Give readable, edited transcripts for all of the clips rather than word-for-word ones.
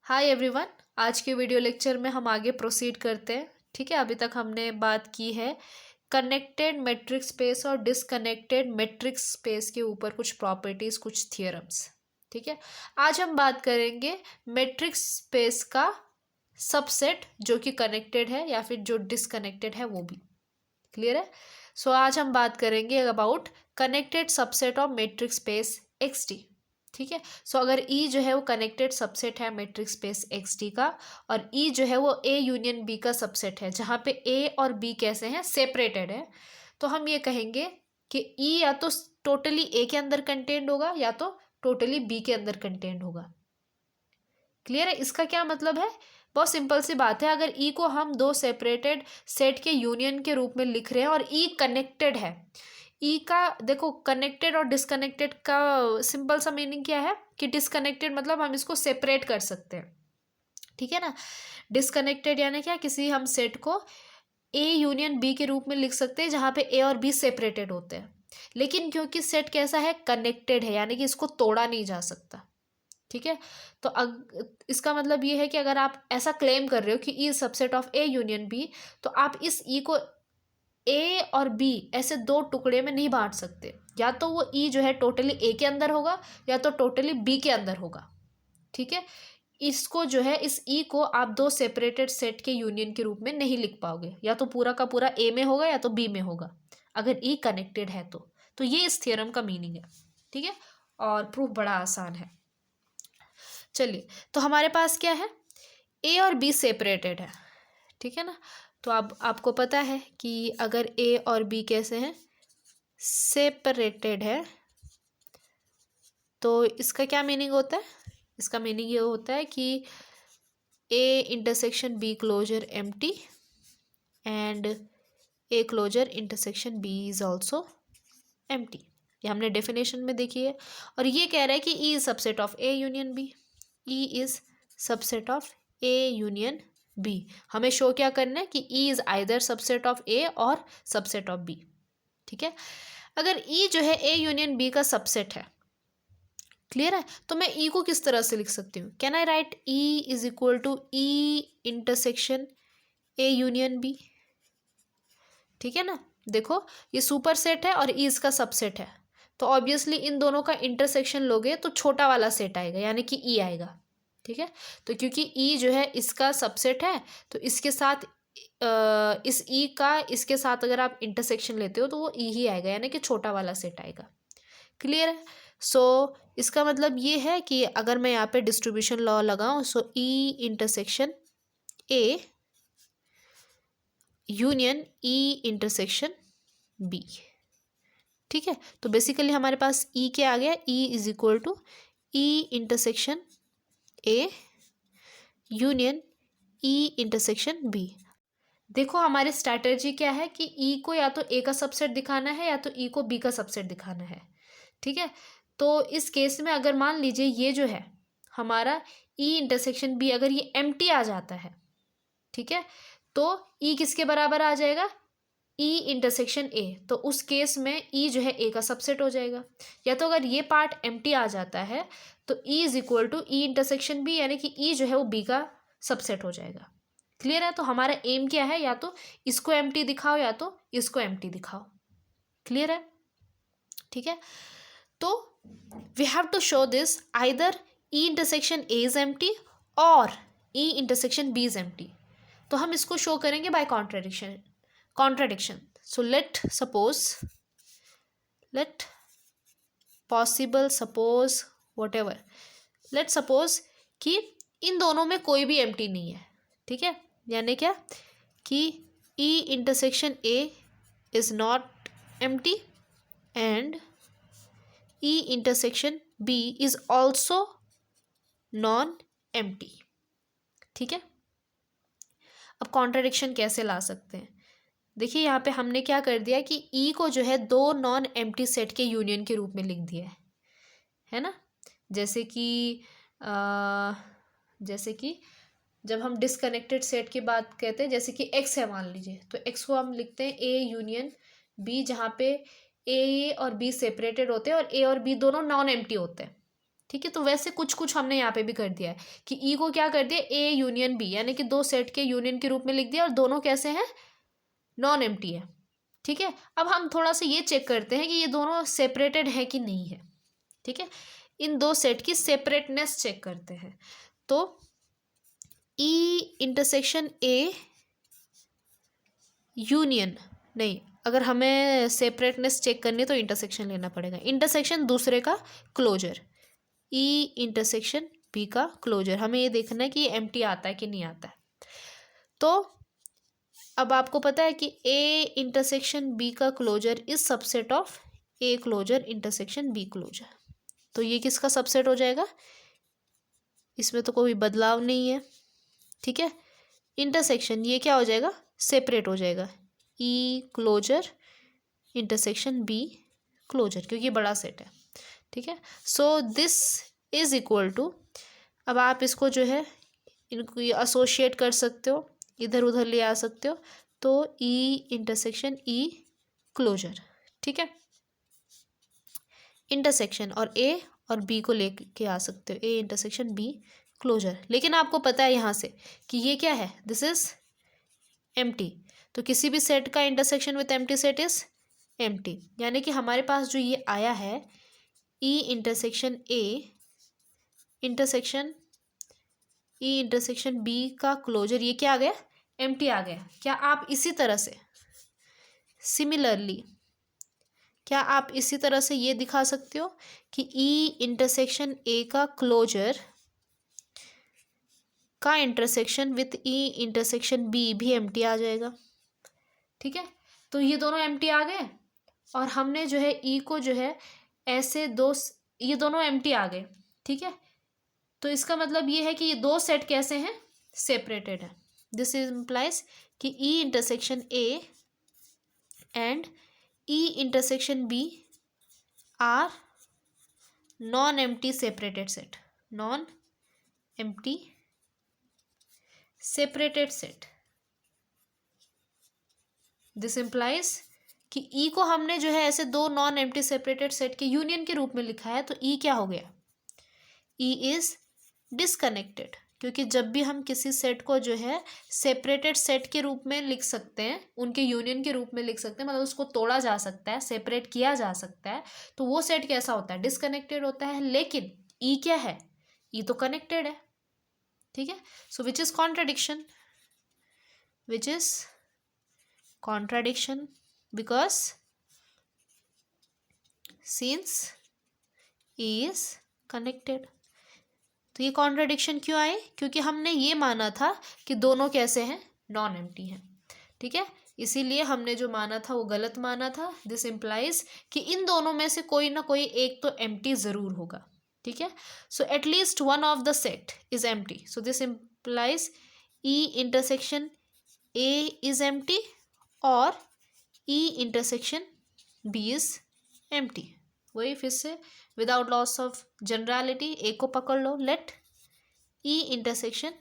Hi everyone. आज के video lecture में हम आगे प्रोसीड करते हैं। ठीक है, अभी तक हमने बात की है कनेक्टेड मैट्रिक्स स्पेस और डिसकनेक्टेड मैट्रिक्स स्पेस के ऊपर कुछ प्रॉपर्टीज, कुछ थियरम्स। ठीक है, आज हम बात करेंगे मैट्रिक्स स्पेस का सबसेट जो कि कनेक्टेड है या फिर जो डिसकनेक्टेड है वो भी। क्लियर है? सो आज हम बात करेंगे about connected subset of matrix space x D. ठीक है, सो अगर ई जो है वो कनेक्टेड सबसेट है मैट्रिक्स स्पेस एक्स डी का, और ई जो है वो ए यूनियन बी का सबसेट है, जहाँ पे ए और बी कैसे हैं, सेपरेटेड है, तो हम ये कहेंगे कि ई या तो टोटली ए के अंदर कंटेंड होगा या तो टोटली बी के अंदर कंटेंड होगा। क्लियर है? इसका क्या मतलब है? बहुत सिंपल सी बात है। अगर ई को हम दो सेपरेटेड सेट के यूनियन के रूप में लिख रहे हैं और ई कनेक्टेड है, ई का देखो कनेक्टेड और डिसकनेक्टेड का सिंपल सा मीनिंग क्या है कि डिसकनेक्टेड मतलब हम इसको सेपरेट कर सकते हैं। ठीक है ना? डिसकनेक्टेड यानी क्या, किसी हम सेट को ए यूनियन बी के रूप में लिख सकते हैं जहाँ पे ए और बी सेपरेटेड होते हैं, लेकिन क्योंकि सेट कैसा है, कनेक्टेड है, यानी कि इसको तोड़ा नहीं जा सकता। ठीक है, तो इसका मतलब ये है कि अगर आप ऐसा क्लेम कर रहे हो कि E subset of A union B, तो आप इस ई को ए और बी ऐसे दो टुकड़े में नहीं बांट सकते। या तो वो ई जो है टोटली ए के अंदर होगा या तो टोटली बी के अंदर होगा। ठीक है, इसको जो है इस ई को आप दो सेपरेटेड सेट के यूनियन के रूप में नहीं लिख पाओगे, या तो पूरा का पूरा ए में होगा या तो बी में होगा अगर ई कनेक्टेड है तो ये इस थ्योरम का मीनिंग है। ठीक है, और प्रूफ बड़ा आसान है। चलिए, तो हमारे पास क्या है, ए और बी सेपरेटेड है। ठीक है ना? तो अब आपको पता है कि अगर ए और बी कैसे हैं, सेपरेटेड है, तो इसका क्या मीनिंग होता है? इसका मीनिंग ये होता है कि A intersection B closure empty and A closure intersection B is also empty. ये हमने डेफिनेशन में देखी है। और ये कह रहा है कि E is subset of A union B. E is subset of A union B. हमें शो क्या करना है कि E is either subset of A और सबसेट ऑफ बी। ठीक है, अगर ई जो है ए यूनियन बी का सबसेट है, क्लियर है, तो मैं ई को किस तरह से लिख सकती हूँ? Can I write E is equal to E intersection A union B? ठीक है ना? देखो, ये सुपर सेट है और ई इसका सबसेट है, तो ऑब्वियसली इन दोनों का इंटरसेक्शन लोगे तो छोटा वाला सेट आएगा, यानी कि ई आएगा। ठीक है, तो क्योंकि ई जो है इसका सबसेट है, तो इसके साथ इस ई का इसके साथ अगर आप इंटरसेक्शन लेते हो तो वो ई ही आएगा, यानी कि छोटा वाला सेट आएगा। क्लियर है? सो इसका मतलब ये है कि अगर मैं यहाँ पे डिस्ट्रीब्यूशन लॉ लगाऊं, so E intersection A union E intersection B. ठीक है, तो बेसिकली हमारे पास ई क्या आ गया, E is equal to E intersection A union E intersection B. देखो, हमारी स्ट्रैटेजी क्या है कि ई को या तो ए का सबसेट दिखाना है या तो ई को बी का सबसेट दिखाना है। ठीक है, तो इस केस में अगर मान लीजिए ये जो है हमारा ई इंटरसेक्शन बी, अगर ये एम्प्टी आ जाता है, ठीक है, तो ई किसके बराबर आ जाएगा, ई इंटरसेक्शन ए, तो उस केस में ई जो है ए का सबसेट हो जाएगा। या तो अगर ये पार्ट एम्प्टी आ जाता है तो E is equal to E intersection B, यानी कि ई जो है वो बी का सबसेट हो जाएगा। क्लियर है? तो हमारा एम क्या है, या तो इसको एम्प्टी दिखाओ या तो इसको एम्प्टी दिखाओ। क्लियर है? ठीक है, तो we have to show this either E intersection A is empty और E intersection B is empty. तो हम इसको शो करेंगे by contradiction. So let suppose कि इन दोनों में कोई भी एम्प्टी नहीं है। ठीक है, यानी क्या कि E intersection A is not empty and E intersection B is also non empty. ठीक है, अब कॉन्ट्राडिक्शन कैसे ला सकते हैं? देखिए, यहाँ पे हमने क्या कर दिया कि ई को जो है दो नॉन एम्प्टी सेट के यूनियन के रूप में लिख दिया है ना? जैसे कि जब हम डिसकनेक्टेड सेट की बात कहते हैं, जैसे कि एक्स है मान लीजिए, तो एक्स को हम लिखते हैं ए यूनियन बी, जहाँ पे ए और बी सेपरेटेड होते हैं और ए और बी दोनों नॉन एम्प्टी होते हैं। ठीक है। तो वैसे कुछ कुछ हमने यहाँ पे भी कर दिया है कि ई को क्या कर दिया, ए यूनियन बी, यानी कि दो सेट के यूनियन के रूप में लिख दिया और दोनों कैसे हैं, नॉन एम्प्टी है। ठीक है। अब हम थोड़ा सा ये चेक करते हैं कि ये दोनों सेपरेटेड है कि नहीं है। ठीक है, इन दो सेट की सेपरेटनेस चेक करते हैं। तो ई इंटरसेक्शन ए यूनियन, नहीं, अगर हमें सेपरेटनेस चेक करनी है तो इंटरसेक्शन लेना पड़ेगा। इंटरसेक्शन दूसरे का क्लोजर, ई इंटरसेक्शन बी का क्लोजर, हमें ये देखना है कि ये एम्प्टी आता है कि नहीं आता है। तो अब आपको पता है कि ए इंटरसेक्शन बी का closure is subset of A closure intersection B closure. तो ये किसका सबसेट हो जाएगा, इसमें तो कोई बदलाव नहीं है। ठीक है, इंटरसेक्शन ये क्या हो जाएगा, सेपरेट हो जाएगा, E closure intersection B closure, क्योंकि बड़ा सेट है। ठीक है, so this is equal to, अब आप इसको जो है इनको एसोशिएट कर सकते हो, इधर उधर ले आ सकते हो, तो ई इंटरसेक्शन ई क्लोजर। ठीक है, इंटरसेक्शन और ए और बी को लेके आ सकते हो, ए इंटरसेक्शन बी क्लोजर। लेकिन आपको पता है यहाँ से कि ये क्या है, दिस इज एम्प्टी। तो किसी भी सेट का intersection with empty set is empty, यानी कि हमारे पास जो ये आया है E intersection A intersection E intersection B का क्लोजर, ये क्या आ गया, एम्प्टी आ गया। क्या आप इसी तरह से सिमिलरली, क्या आप इसी तरह से ये दिखा सकते हो कि ई इंटरसेक्शन ए का क्लोजर का intersection with E intersection B भी एम्प्टी आ जाएगा। ठीक है, तो ये दोनों एम्प्टी आ गए और हमने जो है ई को जो है ऐसे दो, ये दोनों एम्प्टी आ गए। ठीक है, तो इसका मतलब ये है कि ये दो सेट कैसे हैं, सेपरेटेड है। दिस इम्प्लाइज कि E intersection A and E intersection B are non empty separated set, non empty separated set. This implies कि ई को हमने जो है ऐसे दो नॉन एम्प्टी सेपरेटेड सेट के यूनियन के रूप में लिखा है, तो ई क्या हो गया, ई इज डिसकनेक्टेड, क्योंकि जब भी हम किसी सेट को जो है सेपरेटेड सेट के रूप में लिख सकते हैं, उनके यूनियन के रूप में लिख सकते हैं, मतलब उसको तोड़ा जा सकता है, सेपरेट किया जा सकता है, तो वो सेट कैसा होता है, डिसकनेक्टेड होता है। लेकिन ई क्या है, ई तो कनेक्टेड है। ठीक है, so which is contradiction, which is contradiction, because since E is connected. तो ये कॉन्ट्राडिक्शन क्यों आए, क्योंकि हमने ये माना था कि दोनों कैसे हैं, नॉन एम्प्टी हैं। ठीक है, इसीलिए हमने जो माना था वो गलत माना था। दिस इम्प्लाइज कि इन दोनों में से कोई ना कोई एक तो एम्प्टी ज़रूर होगा। ठीक है, so at least one of the set is empty, so this implies E intersection A is empty और E intersection B is empty. वही फिर से without loss of generality A को पकड़ लो, let E intersection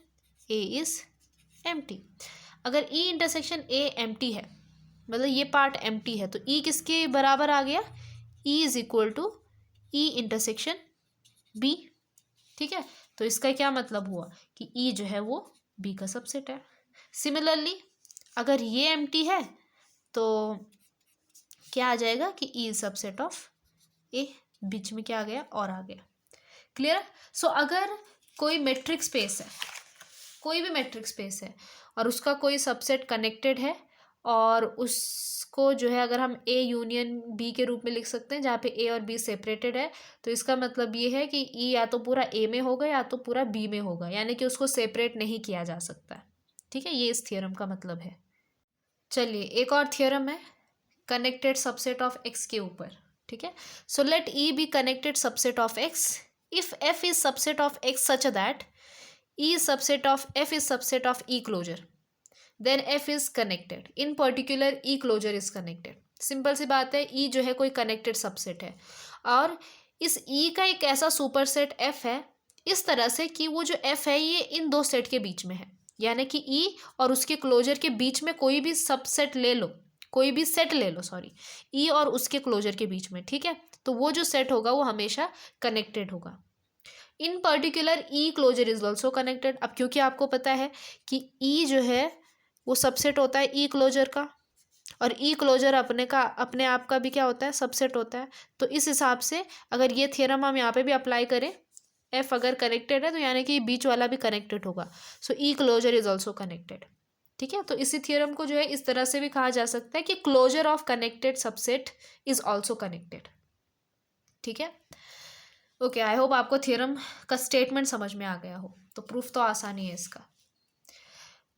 A is empty. अगर E intersection ए empty है, मतलब ये पार्ट एम्प्टी है, तो ई किसके बराबर आ गया, E is equal to E intersection B. ठीक है, तो इसका क्या मतलब हुआ कि ई जो है वो बी का सबसेट है। सिमिलरली अगर ये एम्प्टी है तो क्या आ जाएगा कि ई सबसेट ऑफ ए, बीच में क्या आ गया, और आ गया। क्लियर। सो अगर कोई मैट्रिक्स स्पेस है, कोई भी मैट्रिक्स स्पेस है और उसका कोई सबसेट कनेक्टेड है और उसको जो है अगर हम ए यूनियन बी के रूप में लिख सकते हैं, जहाँ पे ए और बी सेपरेटेड है, तो इसका मतलब ये है कि ई या तो पूरा ए में होगा या तो पूरा बी में होगा, यानी कि उसको सेपरेट नहीं किया जा सकता। ठीक है, ये इस थ्योरम का मतलब है। चलिए एक और थ्योरम है कनेक्टेड सबसेट ऑफ एक्स के ऊपर। ठीक है, so let E be connected subset of X if F is subset of X such that E subset of F is subset of E closure, then F is connected, in particular E closure is connected. Simple सी बात है, ई जो है कोई connected subset है और इस ई का एक ऐसा सुपरसेट एफ है इस तरह से कि वो जो एफ है ये इन दो सेट के बीच में है, यानी कि ई और उसके क्लोजर के बीच में कोई भी सबसेट ले लो, कोई भी सेट ले लो, सॉरी, ई और उसके क्लोजर के बीच में। ठीक है, तो वो जो सेट होगा वो हमेशा कनेक्टेड होगा। In particular E closure is also connected. अब क्योंकि आपको पता है कि ई जो है वो सबसेट होता है ई क्लोजर का, और ई क्लोजर अपने आप का भी क्या होता है, सबसेट होता है। तो इस हिसाब से अगर ये थ्योरम हम यहाँ पे भी अप्लाई करें, एफ अगर कनेक्टेड है तो यानी कि बीच वाला भी कनेक्टेड होगा। सो ई क्लोजर इज ऑल्सो कनेक्टेड। ठीक है, तो इसी थ्योरम को जो है इस तरह से भी कहा जा सकता है कि closure of connected subset is also connected. ठीक है, ओके, आई होप आपको थ्योरम का स्टेटमेंट समझ में आ गया हो। तो प्रूफ तो आसानी है इसका।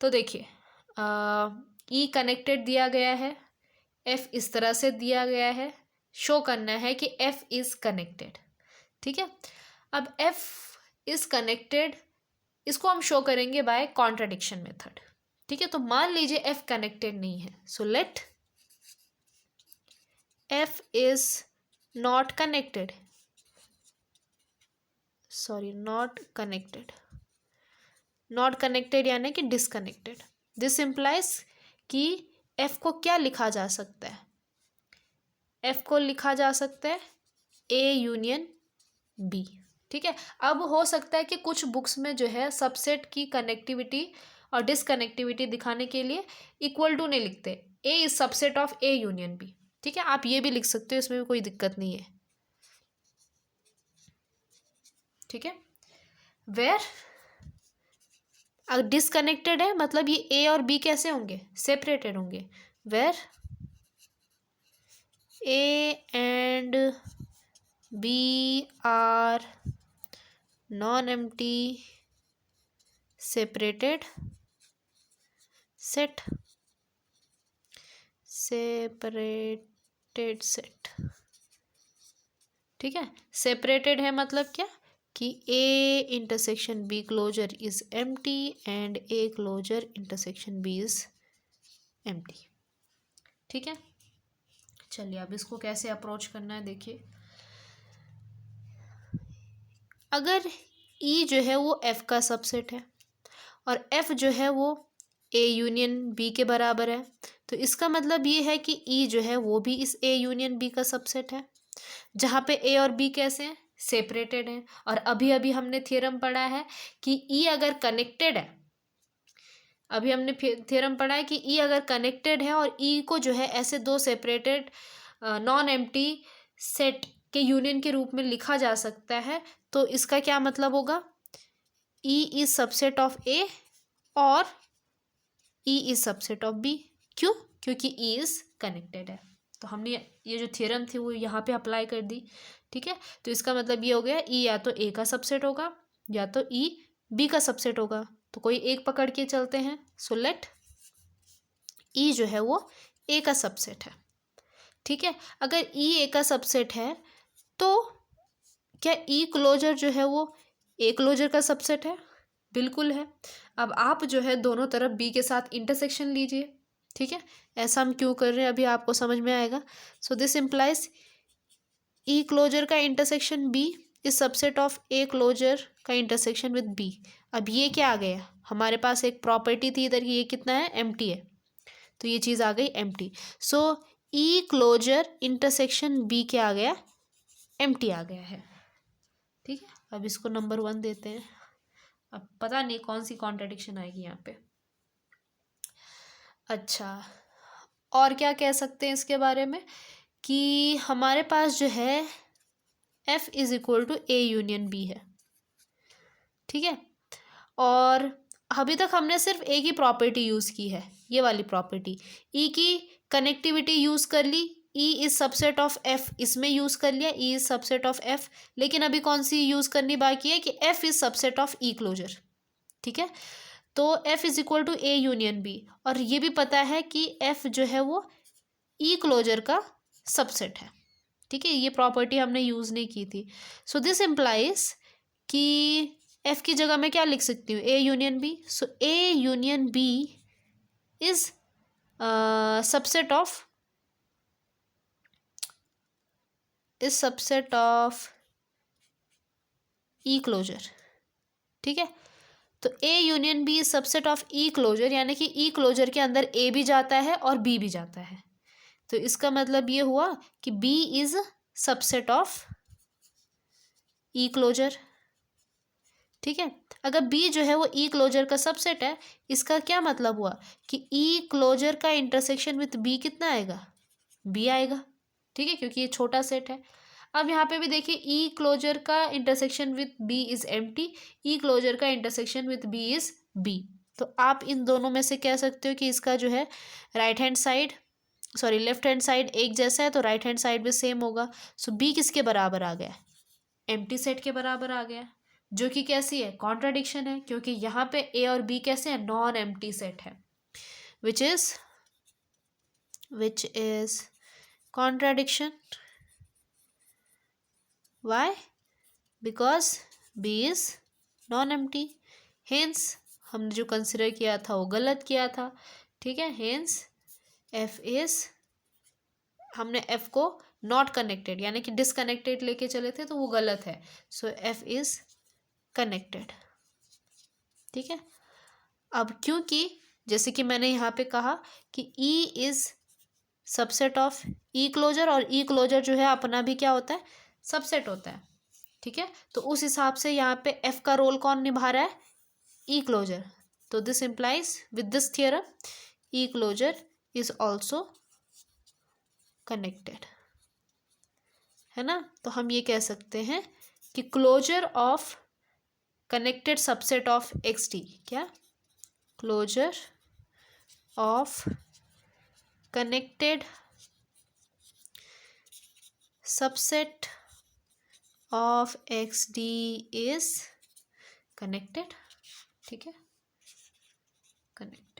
तो देखिए, ई कनेक्टेड दिया गया है, एफ इस तरह से दिया गया है, शो करना है कि एफ इज कनेक्टेड। ठीक है, अब एफ इज कनेक्टेड इसको हम शो करेंगे बाय कॉन्ट्राडिक्शन मेथड। ठीक है, तो मान लीजिए एफ कनेक्टेड नहीं है, so late F is not connected, sorry not connected, not connected यानी कि डिसकनेक्टेड। दिस इम्प्लाइज कि एफ को क्या लिखा जा सकता है, एफ को लिखा जा सकता है ए यूनियन बी। ठीक है, अब हो सकता है कि कुछ बुक्स में जो है सबसेट की कनेक्टिविटी और डिसकनेक्टिविटी दिखाने के लिए इक्वल टू नहीं लिखते, A is subset of A union B. ठीक है, आप ये भी लिख सकते हो, इसमें भी कोई दिक्कत नहीं है। ठीक है, वेयर अगर डिसकनेक्टेड है मतलब ये ए और बी कैसे होंगे, सेपरेटेड होंगे। Where A and B are non empty separated set, separated set. ठीक है, सेपरेटेड है मतलब क्या कि A intersection B closure is empty and A closure intersection B is empty. ठीक है, चलिए अब इसको कैसे अप्रोच करना है देखिए। अगर ई जो है वो एफ का सबसेट है और एफ जो है वो ए यूनियन बी के बराबर है, तो इसका मतलब ये है कि ई जो है वो भी इस ए यूनियन बी का सबसेट है, जहाँ पे ए और बी कैसे हैं, सेपरेटेड हैं। और अभी अभी हमने थ्योरम पढ़ा है कि ई अगर कनेक्टेड है, अभी हमने थ्योरम पढ़ा है कि ई अगर कनेक्टेड है और ई को जो है ऐसे दो सेपरेटेड नॉन एम्प्टी सेट के यूनियन के रूप में लिखा जा सकता है। तो इसका क्या मतलब होगा, E is subset of A और E is subset of B. क्यों, क्योंकि ई इज कनेक्टेड है। तो हमने ये जो थ्योरम थी वो यहाँ पे अप्लाई कर दी। ठीक है, तो इसका मतलब ये हो गया ई या तो ए का सबसेट होगा या तो ई बी का सबसेट होगा। तो कोई एक पकड़ के चलते हैं। सो लेट ई जो है वो ए का सबसेट है। ठीक है, अगर ई ए का सबसेट है तो क्या ई क्लोजर जो है वो ए क्लोजर का सबसेट है, बिल्कुल है। अब आप जो है दोनों तरफ बी के साथ इंटरसेक्शन लीजिए। ठीक है, ऐसा हम क्यों कर रहे हैं अभी आपको समझ में आएगा। So this implies E closure का intersection B is subset of A closure का इंटरसेक्शन विद बी। अब ये क्या आ गया, हमारे पास एक प्रॉपर्टी थी इधर की, ये कितना है, एम्प्टी है, तो ये चीज़ आ गई एम्प्टी। सो ई क्लोजर इंटरसेक्शन बी क्या आ गया, एम्प्टी आ गया है। ठीक है, अब इसको नंबर 1 देते हैं। अब पता नहीं कौन सी कॉन्ट्रडिक्शन आएगी यहाँ पे। अच्छा, और क्या कह सकते हैं इसके बारे में कि हमारे पास जो है F is equal to A union B है। ठीक है, और अभी तक हमने सिर्फ ए की प्रॉपर्टी यूज़ की है, ये वाली प्रॉपर्टी। ई की कनेक्टिविटी यूज़ कर ली, E is subset of F इसमें यूज़ कर लिया, E is subset of F. लेकिन अभी कौन सी यूज़ करनी बाकी है कि F is subset of E closure. ठीक है, तो F is equal to A union B, और ये भी पता है कि एफ जो है वो ई क्लोजर का सबसेट है। ठीक है, ये प्रॉपर्टी हमने यूज़ नहीं की थी। सो दिस इम्प्लाइज कि एफ की जगह मैं क्या लिख सकती हूँ, A union B. So A union B is subset of E closure. ठीक है, तो A union B is subset of E closure, यानी कि ई क्लोजर के अंदर ए भी जाता है और बी भी जाता है। तो इसका मतलब ये हुआ कि B is subset of E closure. ठीक है। अगर बी जो है वो ई क्लोजर का सबसेट है, इसका क्या मतलब हुआ कि ई क्लोजर का इंटरसेक्शन विथ बी कितना आएगा, बी आएगा। ठीक है, क्योंकि ये छोटा सेट है। अब यहाँ पे भी देखिए ई क्लोजर का intersection with B is empty, E closure का intersection with B is B. तो आप इन दोनों में से कह सकते हो कि इसका जो है right hand side, sorry left hand side एक जैसा है, तो राइट हैंड साइड भी सेम होगा। सो बी किसके बराबर आ गया, एम्प्टी सेट के बराबर आ गया, जो कि कैसी है, कॉन्ट्राडिक्शन है, क्योंकि यहाँ पे ए और बी कैसे हैं, नॉन एम्प्टी सेट है, which is contradiction. Why, because B is non empty, hence हमने जो कंसिडर किया था वो गलत किया था। ठीक है, हेंस एफ इज, हमने एफ को नॉट कनेक्टेड यानी कि डिसकनेक्टेड लेके चले थे, तो वो गलत है। सो एफ इज कनेक्टेड। ठीक है, अब क्योंकि जैसे कि मैंने यहाँ पे कहा कि E is subset of E closure, और ई क्लोजर जो है अपना भी क्या होता है, सबसेट होता है। ठीक है, तो उस हिसाब से यहाँ पे एफ का रोल कौन निभा रहा है, ई क्लोजर। तो this implies with this theorem E closure is also connected, है ना। तो हम ये कह सकते हैं कि closure of connected subset of X T, क्या, closure of connected subset of X D is connected. ठीक है, कनेक्ट।